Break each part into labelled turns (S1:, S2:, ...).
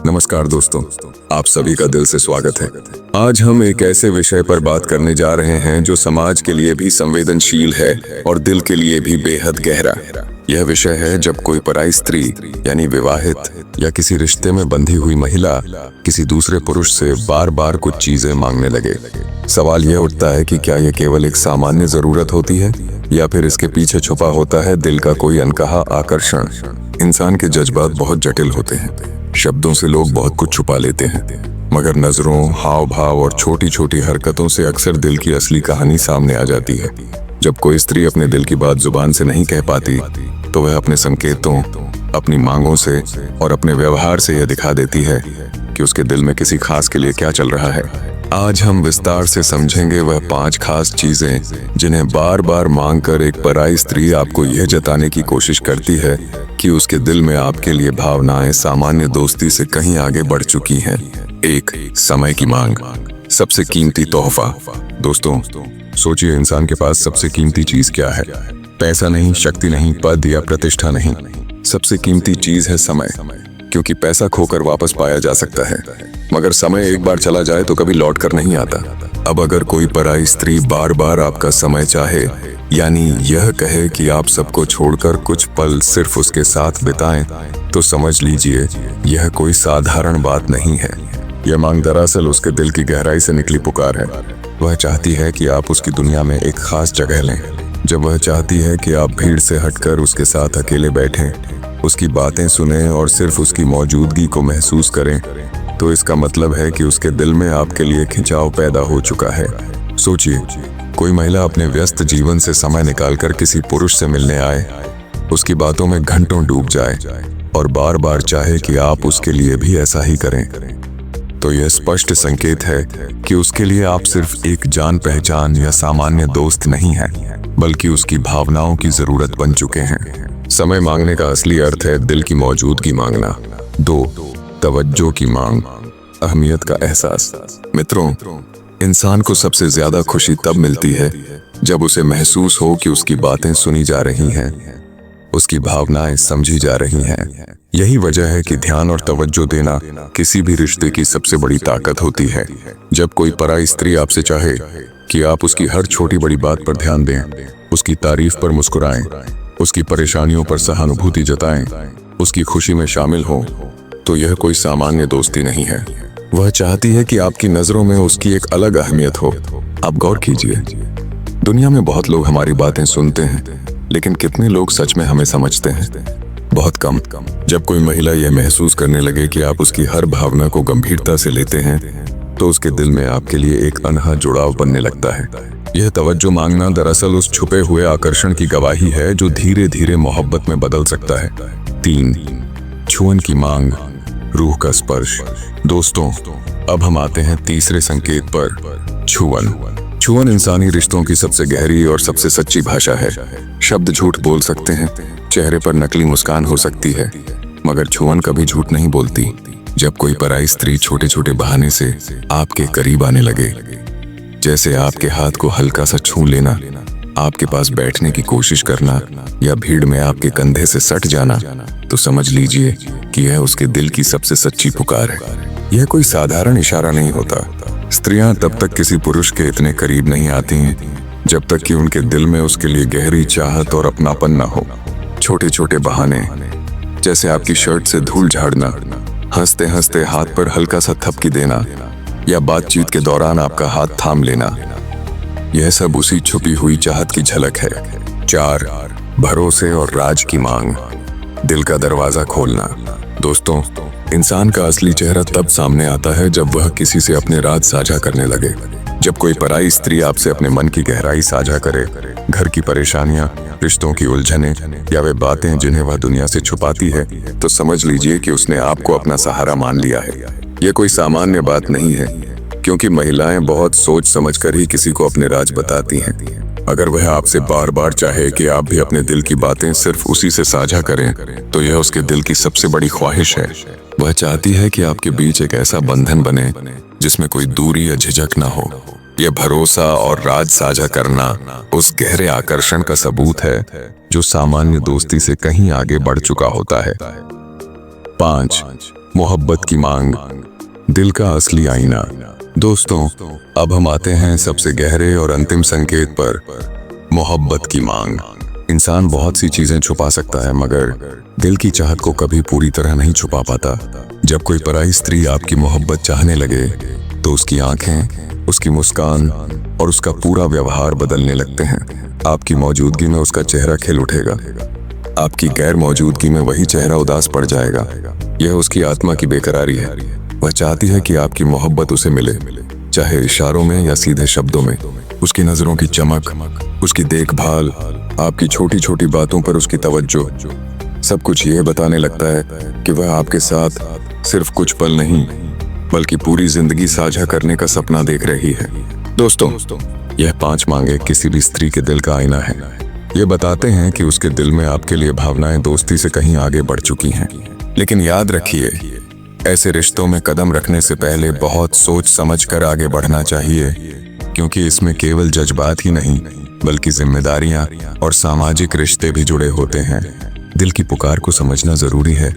S1: नमस्कार दोस्तों, आप सभी का दिल से स्वागत है। आज हम एक ऐसे विषय पर बात करने जा रहे हैं जो समाज के लिए भी संवेदनशील है और दिल के लिए भी बेहद गहरा। यह विषय है जब कोई पराई स्त्री यानी विवाहित या किसी रिश्ते में बंधी हुई महिला किसी दूसरे पुरुष से बार बार कुछ चीजें मांगने लगे। सवाल यह उठता है कि क्या यह केवल एक सामान्य जरूरत होती है या फिर इसके पीछे छुपा होता है दिल का कोई अनकहा आकर्षण। इंसान के जज्बात बहुत जटिल होते हैं। शब्दों से लोग बहुत कुछ छुपा लेते हैं, मगर नजरों, हाव भाव और छोटी छोटी हरकतों से अक्सर दिल की असली कहानी सामने आ जाती है। जब कोई स्त्री अपने दिल की बात जुबान से नहीं कह पाती तो वह अपने संकेतों, अपनी मांगों से और अपने व्यवहार से यह दिखा देती है कि उसके दिल में किसी खास के लिए क्या चल रहा है। आज हम विस्तार से समझेंगे वह 5 खास चीजें जिन्हें बार बार मांग कर एक पराई स्त्री आपको यह जताने की कोशिश करती है कि उसके दिल में आपके लिए भावनाएं सामान्य दोस्ती से कहीं आगे बढ़ चुकी हैं। 1. समय की मांग, सबसे कीमती तोहफा। दोस्तों, सोचिए इंसान के पास सबसे कीमती चीज क्या है? पैसा नहीं, शक्ति नहीं, पद या प्रतिष्ठा नहीं। सबसे कीमती चीज है समय, क्योंकि पैसा खोकर वापस पाया जा सकता है, मगर समय एक बार चला जाए तो कभी लौट कर नहीं आता। अब अगर कोई पराई स्त्री बार बार आपका समय चाहे, यानी यह कहे कि आप सबको छोड़कर कुछ पल सिर्फ उसके साथ बिताएं, तो समझ लीजिए यह कोई साधारण बात नहीं है। यह मांग दरअसल उसके दिल की गहराई से निकली पुकार है। वह चाहती है कि आप उसकी दुनिया में एक खास जगह लें। जब वह चाहती है कि आप भीड़ से हटकर उसके साथ अकेले बैठें, उसकी बातें सुनें और सिर्फ उसकी मौजूदगी को महसूस करें, तो इसका मतलब है कि उसके दिल में आपके लिए खिंचाव पैदा हो चुका है। सोचिए, कोई महिला अपने व्यस्त जीवन से समय निकालकर किसी पुरुष से मिलने आए, उसकी बातों में घंटों डूब जाए और बार बार चाहे कि आप उसके लिए भी ऐसा ही करें, तो यह स्पष्ट संकेत है कि उसके लिए आप सिर्फ एक जान पहचान या सामान्य दोस्त नहीं हैं, बल्कि उसकी भावनाओं की जरूरत बन चुके हैं। समय मांगने का असली अर्थ है दिल की मौजूदगी मांगना। 2. तवज्जो की मांग, अहमियत का एहसास। मित्रों, इंसान को सबसे ज्यादा खुशी तब मिलती है जब उसे महसूस हो कि उसकी बातें सुनी जा रही हैं, उसकी भावनाएं समझी जा रही हैं। यही वजह है कि ध्यान और तवज्जो देना किसी भी रिश्ते की सबसे बड़ी ताकत होती है। जब कोई पराई स्त्री आपसे चाहे कि आप उसकी हर छोटी बड़ी बात पर ध्यान दें, उसकी तारीफ पर मुस्कुराएं, उसकी परेशानियों पर सहानुभूति जताएं, उसकी खुशी में शामिल हों, तो यह कोई सामान्य दोस्ती नहीं है। वह चाहती है कि आपकी नजरों में उसकी एक अलग अहमियत हो। आप गौर कीजिए, दुनिया में बहुत लोग हमारी बातें सुनते हैं, लेकिन कितने लोग सच में हमें समझते हैं? बहुत कम। जब कोई महिला यह महसूस करने लगे कि आप उसकी हर भावना को गंभीरता से लेते हैं, तो उसके दिल में आपके लिए एक अनहा जुड़ाव बनने लगता है। यह तवज्जो मांगना दरअसल उस छुपे हुए आकर्षण की गवाही है जो धीरे धीरे मोहब्बत में बदल सकता है। 3. छुअन की मांग, रूह का स्पर्श। दोस्तों, अब हम आते हैं तीसरे संकेत पर, छुअन। छुअन इंसानी रिश्तों की सबसे गहरी और सबसे सच्ची भाषा है। शब्द झूठ बोल सकते हैं, चेहरे पर नकली मुस्कान हो सकती है, मगर छुअन कभी झूठ नहीं बोलती। जब कोई पराई स्त्री छोटे छोटे बहाने से आपके करीब आने लगे, जैसे आपके हाथ को हल्का सा छू लेना, आपके पास बैठने की कोशिश करना या भीड़ में आपके कंधे से सट जाना, तो समझ लीजिए कि यह उसके दिल की सबसे सच्ची पुकार है। यह कोई साधारण इशारा नहीं होता। स्त्रियां तब तक किसी पुरुष के इतने करीब नहीं आती हैं जब तक कि उनके दिल में उसके लिए गहरी चाहत और अपनापन न हो। छोटे छोटे बहाने, जैसे आपकी शर्ट से धूल झाड़ना, हंसते हंसते हाथ पर हल्का सा थपकी देना या बातचीत के दौरान आपका हाथ थाम लेना, यह सब उसी छुपी हुई चाहत की झलक है। 4. भरोसे और राज की मांग, दिल का दरवाजा खोलना। दोस्तों, इंसान का असली चेहरा तब सामने आता है जब वह किसी से अपने राज साझा करने लगे। जब कोई पराई स्त्री आपसे अपने मन की गहराई साझा करे, घर की परेशानियां, रिश्तों की उलझनें या वे बातें जिन्हें वह दुनिया से छुपाती है, तो समझ लीजिए कि उसने आपको अपना सहारा मान लिया है। यह कोई सामान्य बात नहीं है, क्योंकि महिलाएं बहुत सोच समझकर ही किसी को अपने राज बताती हैं। अगर वह आपसे बार बार चाहे कि आप भी अपने दिल की बातें सिर्फ उसी से साझा करें, तो यह उसके दिल की सबसे बड़ी ख्वाहिश है। वह चाहती है कि आपके बीच एक ऐसा बंधन बने जिसमें कोई दूरी या झिझक ना हो। यह भरोसा और राज साझा करना उस गहरे आकर्षण का सबूत है जो सामान्य दोस्ती से कहीं आगे बढ़ चुका होता है। 5. मोहब्बत की मांग, दिल का असली आईना। दोस्तों, अब हम आते हैं सबसे गहरे और अंतिम संकेत पर, मोहब्बत की मांग। इंसान बहुत सी चीजें छुपा सकता है, मगर दिल की चाहत को कभी पूरी तरह नहीं छुपा पाता। जब कोई पराई स्त्री आपकी मोहब्बत चाहने लगे तो उसकी आंखें, उसकी मुस्कान और उसका पूरा व्यवहार बदलने लगते हैं। आपकी मौजूदगी में उसका चेहरा खिल उठेगा, आपकी गैर मौजूदगी में वही चेहरा उदास पड़ जाएगा। यह उसकी आत्मा की बेकरारी है। वह चाहती है कि आपकी मोहब्बत उसे मिले, चाहे इशारों में या सीधे शब्दों में। उसकी नजरों की चमक, उसकी देखभाल, आपकी छोटी छोटी बातों पर उसकी तवज्जो, सब कुछ ये बताने लगता है कि वह आपके साथ सिर्फ कुछ पल नहीं बल्कि पूरी जिंदगी साझा करने का सपना देख रही है। दोस्तों, यह 5 मांगे किसी भी स्त्री के दिल का आईना है। ये बताते हैं कि उसके दिल में आपके लिए भावनाएं दोस्ती से कहीं आगे बढ़ चुकी हैं। लेकिन याद रखिए, ऐसे रिश्तों में कदम रखने से पहले बहुत सोच समझ कर आगे बढ़ना चाहिए, क्योंकि इसमें केवल जज्बात ही नहीं बल्कि जिम्मेदारियां और सामाजिक रिश्ते भी जुड़े होते हैं। दिल की पुकार को समझना जरूरी है,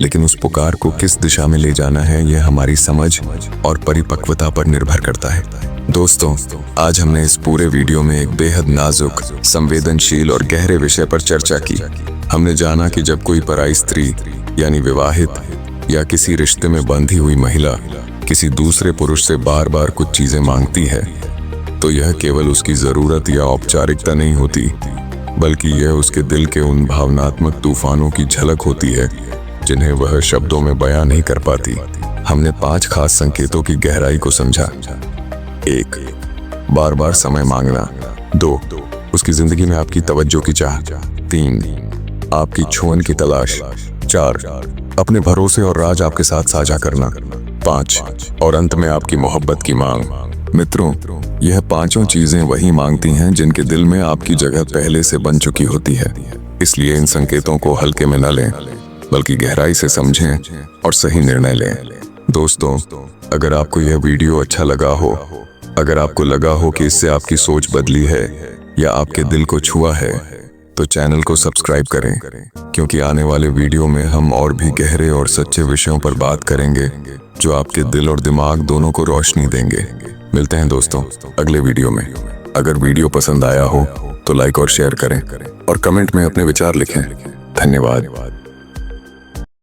S1: लेकिन उस पुकार को किस दिशा में ले जाना है यह हमारी समझ और परिपक्वता पर निर्भर करता है। दोस्तों, आज हमने इस पूरे वीडियो में एक बेहद नाजुक, संवेदनशील और गहरे विषय पर चर्चा की। हमने जाना कि जब कोई पराई स्त्री यानी विवाहित या किसी रिश्ते में बंधी हुई महिला किसी दूसरे पुरुष से बार बार कुछ चीजें मांगती है, तो यह केवल उसकी जरूरत या औपचारिकता नहीं होती, बल्कि यह उसके दिल के उन भावनात्मक तूफानों की झलक होती है जिन्हें वह शब्दों में बयां नहीं कर पाती। हमने 5 खास संकेतों की गहराई को समझा। 1. बार बार समय मांगना। 2. उसकी जिंदगी में आपकी तवज्जो की चाह। 3. आपकी छुअन की तलाश। 4. अपने भरोसे और राज आपके साथ साझा करना। 5. और अंत में आपकी मोहब्बत की मांग। मित्रों, यह 5 चीजें वही मांगती हैं जिनके दिल में आपकी जगह पहले से बन चुकी होती है। इसलिए इन संकेतों को हल्के में न लें, बल्कि गहराई से समझें और सही निर्णय लें। दोस्तों, अगर आपको यह वीडियो अच्छा लगा हो, अगर आपको लगा हो कि इससे आपकी सोच बदली है या आपके दिल को छुआ है, तो चैनल को सब्सक्राइब करें, क्योंकि आने वाले वीडियो में हम और भी गहरे और सच्चे विषयों पर बात करेंगे जो आपके दिल और दिमाग दोनों को रोशनी देंगे। मिलते हैं दोस्तों अगले वीडियो में। अगर वीडियो पसंद आया हो तो लाइक और शेयर करें और कमेंट में अपने विचार लिखें। धन्यवाद।